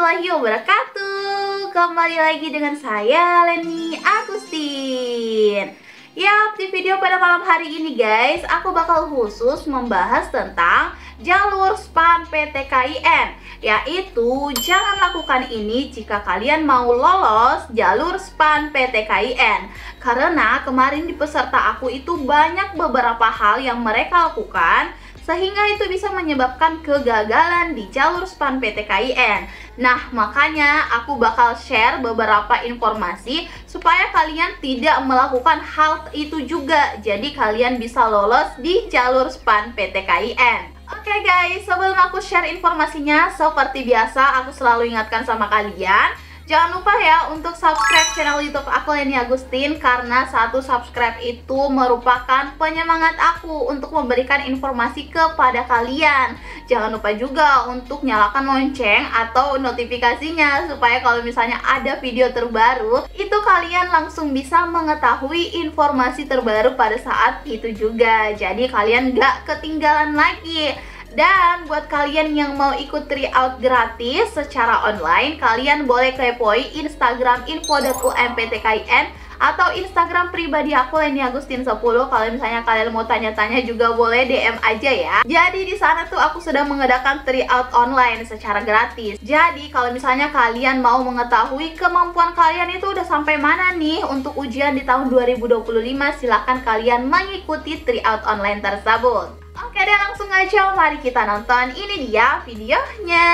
warahmatullahi wabarakatuh. Kembali lagi dengan saya Leni Agustin. Yap, di video pada malam hari ini guys, aku bakal khusus membahas tentang jalur SPAN PTKIN. Yaitu, jangan lakukan ini jika kalian mau lolos jalur SPAN PTKIN. Karena kemarin di peserta aku itu banyak beberapa hal yang mereka lakukan, sehingga itu bisa menyebabkan kegagalan di jalur SPAN PTKIN. Nah, makanya aku bakal share beberapa informasi supaya kalian tidak melakukan hal itu juga. Jadi kalian bisa lolos di jalur SPAN PTKIN. Oke guys, sebelum aku share informasinya, seperti biasa aku selalu ingatkan sama kalian, jangan lupa ya untuk subscribe channel YouTube aku Leni Agustin, karena satu subscribe itu merupakan penyemangat aku untuk memberikan informasi kepada kalian. Jangan lupa juga untuk nyalakan lonceng atau notifikasinya supaya kalau misalnya ada video terbaru, itu kalian langsung bisa mengetahui informasi terbaru pada saat itu juga. Jadi kalian gak ketinggalan lagi. Dan buat kalian yang mau ikut tryout gratis secara online, kalian boleh kepoin Instagram info.umptkin atau Instagram pribadi aku Leni Agustin 10. Kalau misalnya kalian mau tanya-tanya juga boleh DM aja ya. Jadi di sana tuh aku sudah mengadakan tryout online secara gratis. Jadi kalau misalnya kalian mau mengetahui kemampuan kalian itu udah sampai mana nih untuk ujian di tahun 2025, silahkan kalian mengikuti tryout online tersebut. Oke deh, langsung aja mari kita nonton. Ini dia videonya.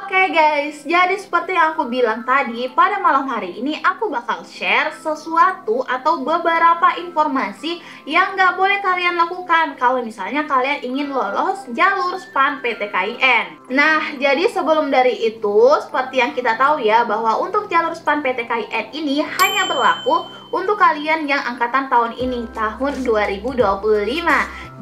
Oke guys, jadi seperti yang aku bilang tadi, pada malam hari ini aku bakal share sesuatu atau beberapa informasi yang nggak boleh kalian lakukan kalau misalnya kalian ingin lolos jalur SPAN PTKIN. Nah, jadi sebelum dari itu, seperti yang kita tahu ya, bahwa untuk jalur SPAN PTKIN ini hanya berlaku untuk kalian yang angkatan tahun ini, tahun 2025.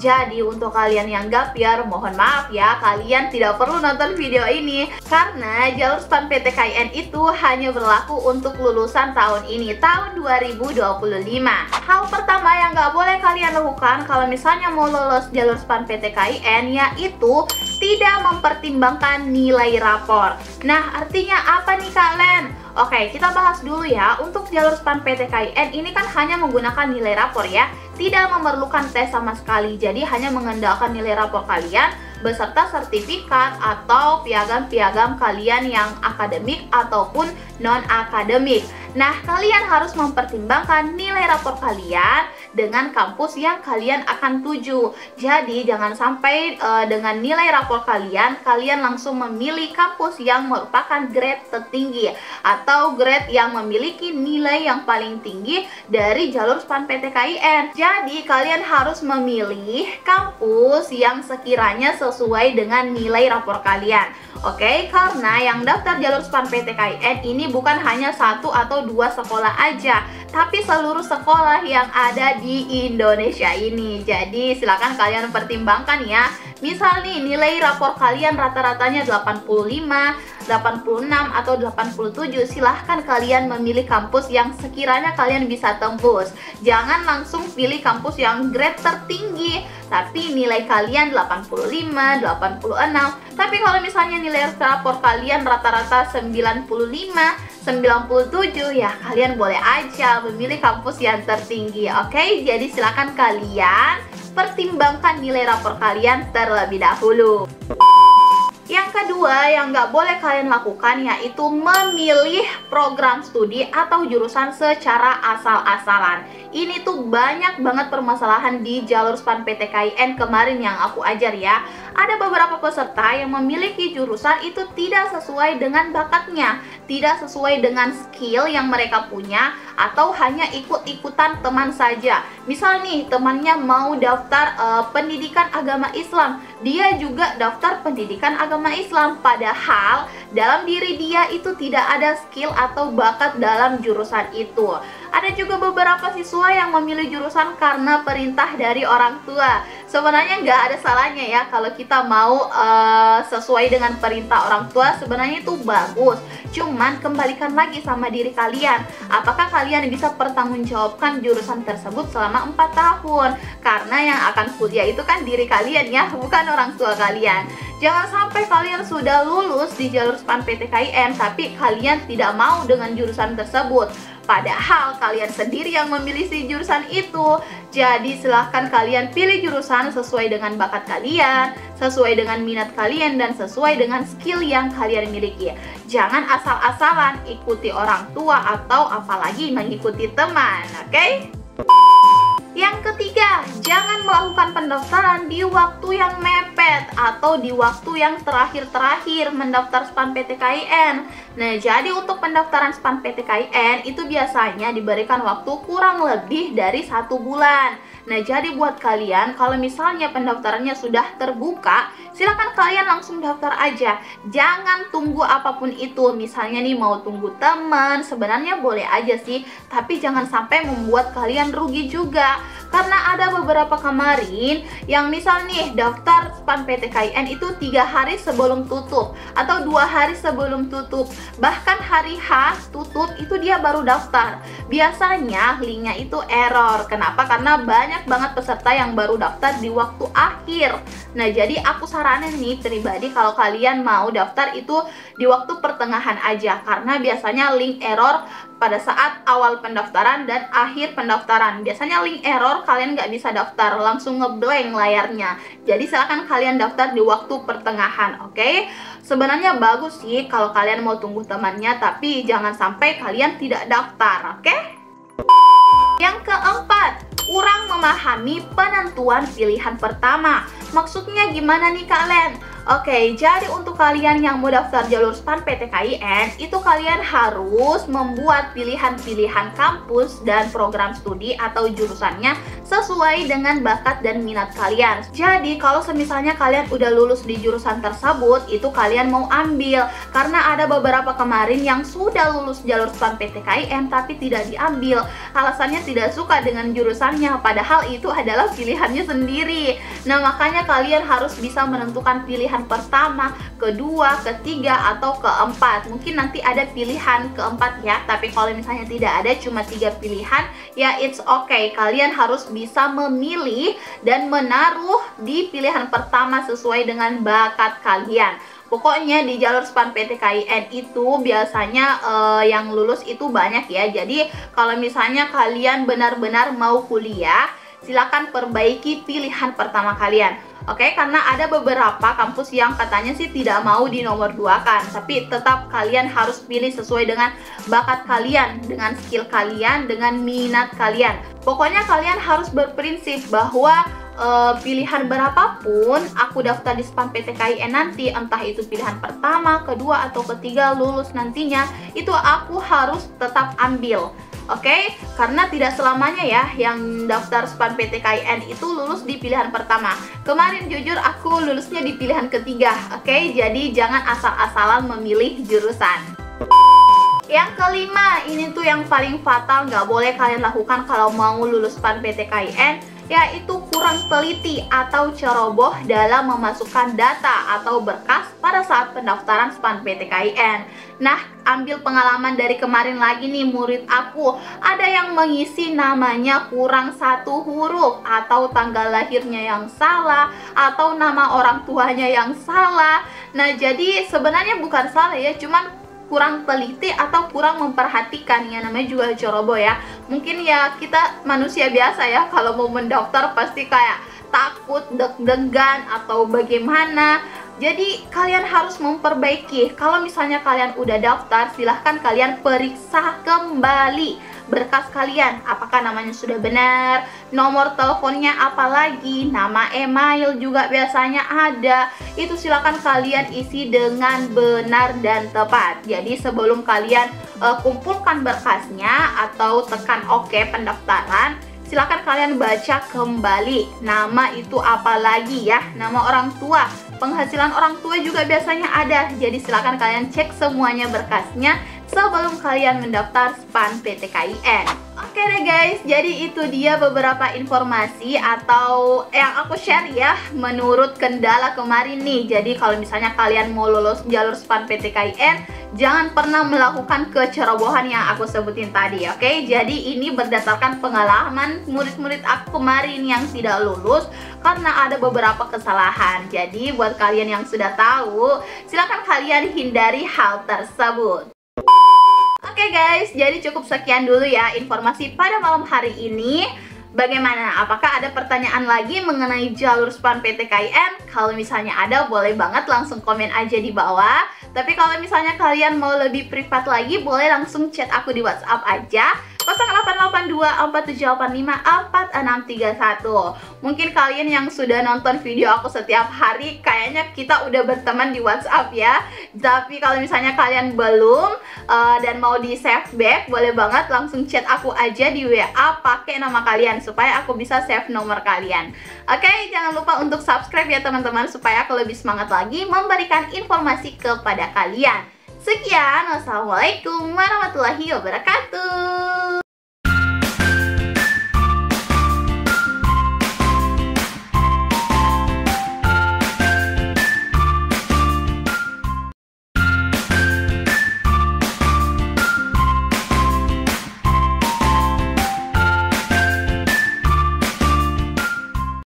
Jadi untuk kalian yang gap year, mohon maaf ya, kalian tidak perlu nonton video ini, karena jalur SPAN PTKIN itu hanya berlaku untuk lulusan tahun ini, tahun 2025. Hal pertama yang gak boleh kalian lakukan kalau misalnya mau lolos jalur SPAN PTKIN, yaitu tidak mempertimbangkan nilai rapor. Nah, artinya apa nih Kak Len? Oke, kita bahas dulu ya. Untuk jalur SPAN PTKIN ini kan hanya menggunakan nilai rapor ya, tidak memerlukan tes sama sekali. Jadi hanya mengandalkan nilai rapor kalian beserta sertifikat atau piagam-piagam kalian yang akademik ataupun non-akademik. Nah, kalian harus mempertimbangkan nilai rapor kalian dengan kampus yang kalian akan tuju. Jadi jangan sampai dengan nilai rapor kalian langsung memilih kampus yang merupakan grade tertinggi atau grade yang memiliki nilai yang paling tinggi dari jalur SPAN PTKIN. Jadi kalian harus memilih kampus yang sekiranya sesuai dengan nilai rapor kalian. Oke, karena yang daftar jalur SPAN PTKIN ini bukan hanya satu atau dua sekolah aja, tapi seluruh sekolah yang ada di Indonesia ini. Jadi silakan kalian pertimbangkan ya. Misal nih nilai rapor kalian rata-ratanya 85, 86 atau 87, silahkan kalian memilih kampus yang sekiranya kalian bisa tembus. Jangan langsung pilih kampus yang grade tertinggi tapi nilai kalian 85, 86. Tapi kalau misalnya nilai rapor kalian rata-rata 95, 97, ya kalian boleh aja memilih kampus yang tertinggi. Oke, jadi silakan kalian pertimbangkan nilai rapor kalian terlebih dahulu. Yang kedua yang nggak boleh kalian lakukan yaitu memilih program studi atau jurusan secara asal-asalan. Ini tuh banyak banget permasalahan di jalur SPAN PTKIN kemarin yang aku ajar ya. Ada beberapa peserta yang memiliki jurusan itu tidak sesuai dengan bakatnya, tidak sesuai dengan skill yang mereka punya, atau hanya ikut-ikutan teman saja. Misal nih temannya mau daftar pendidikan agama Islam, dia juga daftar pendidikan agama Islam, padahal dalam diri dia itu tidak ada skill atau bakat dalam jurusan itu. Ada juga beberapa siswa yang memilih jurusan karena perintah dari orang tua. Sebenarnya nggak ada salahnya ya kalau kita mau sesuai dengan perintah orang tua, sebenarnya itu bagus. Cuman kembalikan lagi sama diri kalian, apakah kalian bisa pertanggungjawabkan jurusan tersebut selama 4 tahun? Karena yang akan kuliah itu kan diri kalian ya, bukan orang tua kalian. Jangan sampai kalian sudah lulus di jalur SPAN-PTKIN tapi kalian tidak mau dengan jurusan tersebut, padahal kalian sendiri yang memilih si jurusan itu. Jadi silahkan kalian pilih jurusan sesuai dengan bakat kalian, sesuai dengan minat kalian, dan sesuai dengan skill yang kalian miliki. Jangan asal-asalan ikuti orang tua atau apalagi mengikuti teman, oke? Yang ketiga, jangan melakukan pendaftaran di waktu yang mepet atau di waktu yang terakhir-terakhir mendaftar SPAN-PTKIN. Nah, jadi untuk pendaftaran SPAN-PTKIN itu biasanya diberikan waktu kurang lebih dari 1 bulan. Nah, jadi buat kalian, kalau misalnya pendaftarannya sudah terbuka, silakan kalian langsung daftar aja. Jangan tunggu apapun itu. Misalnya nih mau tunggu teman, sebenarnya boleh aja sih, tapi jangan sampai membuat kalian rugi juga. Karena ada beberapa kemarin yang misal nih daftar SPAN-PTKIN itu 3 hari sebelum tutup atau 2 hari sebelum tutup, bahkan hari H tutup itu dia baru daftar. Biasanya linknya itu error. Kenapa? Karena banyak banget peserta yang baru daftar di waktu akhir. Nah, jadi aku saranin nih pribadi kalau kalian mau daftar itu di waktu pertengahan aja, karena biasanya link error pada saat awal pendaftaran dan akhir pendaftaran. Biasanya link error, kalian nggak bisa daftar, langsung ngeblank layarnya. Jadi silakan kalian daftar di waktu pertengahan, oke? Sebenarnya bagus sih kalau kalian mau tunggu temannya, tapi jangan sampai kalian tidak daftar, oke? Yang keempat, kurang memahami penentuan pilihan pertama. Maksudnya gimana nih kalian? Oke, jadi untuk kalian yang mau daftar jalur SPAN-PTKIN, itu kalian harus membuat pilihan-pilihan kampus dan program studi atau jurusannya sesuai dengan bakat dan minat kalian. Jadi kalau semisalnya kalian udah lulus di jurusan tersebut, itu kalian mau ambil. Karena ada beberapa kemarin yang sudah lulus jalur SPAN-PTKIN tapi tidak diambil. Alasannya tidak suka dengan jurusannya, padahal itu adalah pilihannya sendiri. Nah, makanya kalian harus bisa menentukan pilihan pertama, kedua, ketiga, atau keempat. Mungkin nanti ada pilihan keempat ya, tapi kalau misalnya tidak ada, cuma 3 pilihan, ya it's okay. Kalian harus bisa memilih dan menaruh di pilihan pertama sesuai dengan bakat kalian. Pokoknya di jalur SPAN-PTKIN itu biasanya yang lulus itu banyak ya. Jadi kalau misalnya kalian benar-benar mau kuliah, silakan perbaiki pilihan pertama kalian. Oke, karena ada beberapa kampus yang katanya sih tidak mau di nomor 2 kan, tapi tetap kalian harus pilih sesuai dengan bakat kalian, dengan skill kalian, dengan minat kalian. Pokoknya kalian harus berprinsip bahwa pilihan berapapun aku daftar di SPAN-PTKIN nanti, entah itu pilihan pertama, kedua, atau ketiga lulus nantinya, itu aku harus tetap ambil. Oke, karena tidak selamanya ya yang daftar SPAN-PTKIN itu lulus di pilihan pertama. Kemarin jujur aku lulusnya di pilihan ketiga. Oke, jadi jangan asal-asalan memilih jurusan. Yang kelima, ini tuh yang paling fatal, nggak boleh kalian lakukan kalau mau lulus SPAN-PTKIN, yaitu kurang teliti atau ceroboh dalam memasukkan data atau berkas pada saat pendaftaran SPAN-PTKIN. Nah, ambil pengalaman dari kemarin lagi nih murid aku, ada yang mengisi namanya kurang 1 huruf, atau tanggal lahirnya yang salah, atau nama orang tuanya yang salah. Nah, jadi sebenarnya bukan salah ya, cuman kurang teliti atau kurang memperhatikan, ya namanya juga ceroboh ya. Mungkin ya kita manusia biasa ya, kalau mau mendaftar pasti kayak takut, deg-degan atau bagaimana. Jadi kalian harus memperbaiki. Kalau misalnya kalian udah daftar, silahkan kalian periksa kembali berkas kalian, apakah namanya sudah benar, nomor teleponnya apalagi, nama email juga biasanya ada. Itu silakan kalian isi dengan benar dan tepat. Jadi sebelum kalian kumpulkan berkasnya atau tekan OK pendaftaran, silakan kalian baca kembali nama itu apalagi ya, nama orang tua, penghasilan orang tua juga biasanya ada. Jadi silakan kalian cek semuanya berkasnya sebelum kalian mendaftar SPAN-PTKIN. Oke deh guys, jadi itu dia beberapa informasi atau yang aku share ya menurut kendala kemarin nih. Jadi kalau misalnya kalian mau lolos jalur SPAN PTKIN, jangan pernah melakukan kecerobohan yang aku sebutin tadi, oke? Jadi ini berdasarkan pengalaman murid-murid aku kemarin yang tidak lulus karena ada beberapa kesalahan. Jadi buat kalian yang sudah tahu, silakan kalian hindari hal tersebut. Oke guys, jadi cukup sekian dulu ya informasi pada malam hari ini. Bagaimana? Apakah ada pertanyaan lagi mengenai jalur SPAN PTKIN? Kalau misalnya ada, boleh banget langsung komen aja di bawah. Tapi kalau misalnya kalian mau lebih privat lagi, boleh langsung chat aku di WhatsApp aja 088247854631. Mungkin kalian yang sudah nonton video aku setiap hari, kayaknya kita udah berteman di WhatsApp ya. Tapi kalau misalnya kalian belum dan mau di save back, boleh banget langsung chat aku aja di WA pakai nama kalian supaya aku bisa save nomor kalian. Oke, jangan lupa untuk subscribe ya teman-teman supaya aku lebih semangat lagi memberikan informasi kepada kalian. Sekian, wassalamualaikum warahmatullahi wabarakatuh.